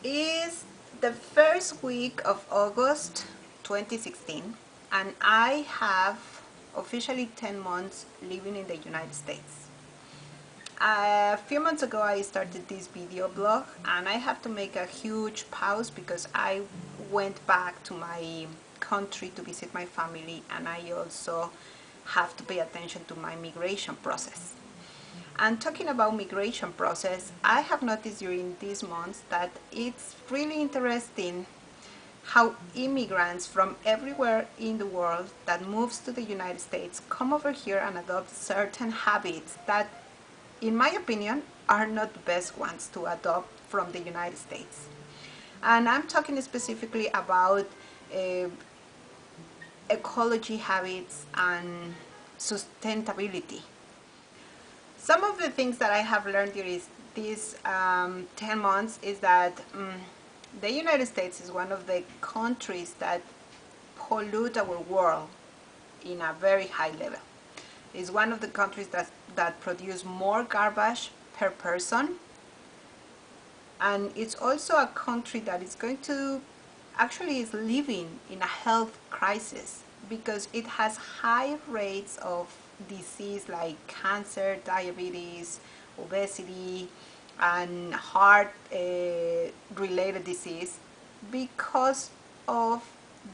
is the first week of August 2016, and I have officially 10 months living in the United States. A few months ago I started this video blog, and I have to make a huge pause because I went back to my country to visit my family, and I also have to pay attention to my migration process. And talking about migration process, I have noticed during these months that it's really interesting how immigrants from everywhere in the world that moves to the United States come over here and adopt certain habits that, in my opinion, are not the best ones to adopt from the United States. And I'm talking specifically about ecology habits and sustainability. Some of the things that I have learned during these 10 months is that the United States is one of the countries that pollute our world in a very high level. It's one of the countries that produce more garbage per person, and it's also a country that is going to actually is living in a health crisis because it has high rates of disease like cancer, diabetes, obesity, and heart related disease because of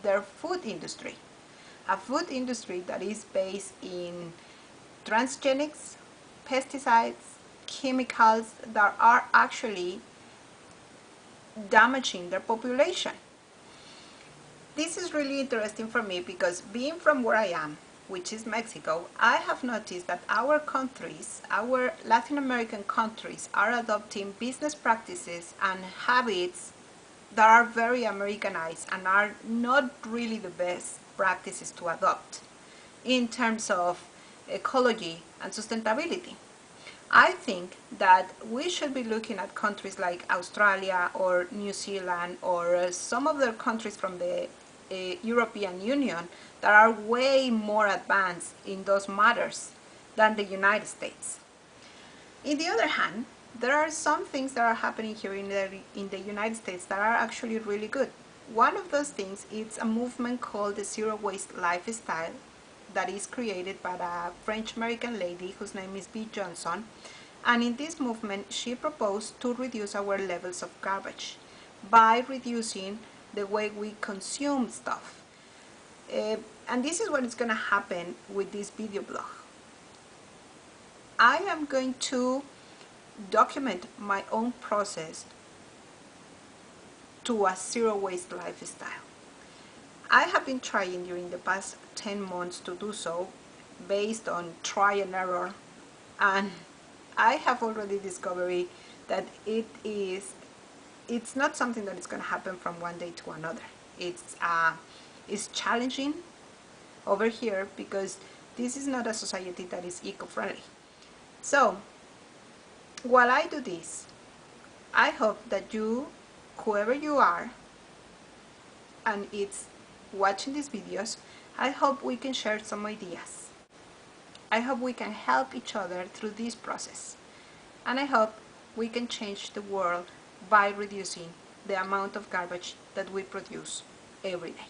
their food industry. A food industry that is based in transgenics, pesticides, chemicals that are actually damaging their population. This is really interesting for me because being from where I am, which is Mexico, I have noticed that our countries, our Latin American countries, are adopting business practices and habits that are very Americanized and are not really the best practices to adopt in terms of ecology and sustainability. I think that we should be looking at countries like Australia or New Zealand or some other countries from the European Union that are way more advanced in those matters than the United States. On the other hand, there are some things that are happening here in the United States that are actually really good. One of those things is a movement called the Zero Waste Lifestyle that is created by a French-American lady whose name is Bee Johnson. And in this movement, she proposed to reduce our levels of garbage by reducing the way we consume stuff. And this is what is going to happen with this video blog. I am going to document my own process to a zero waste lifestyle. I have been trying during the past 10 months to do so based on try and error, and I have already discovered that it's not something that is going to happen from one day to another. It's challenging over here because this is not a society that is eco-friendly. So while I do this, I hope that you, whoever you are, and it's watching these videos, I hope we can share some ideas. I hope we can help each other through this process. And I hope we can change the world by reducing the amount of garbage that we produce every day.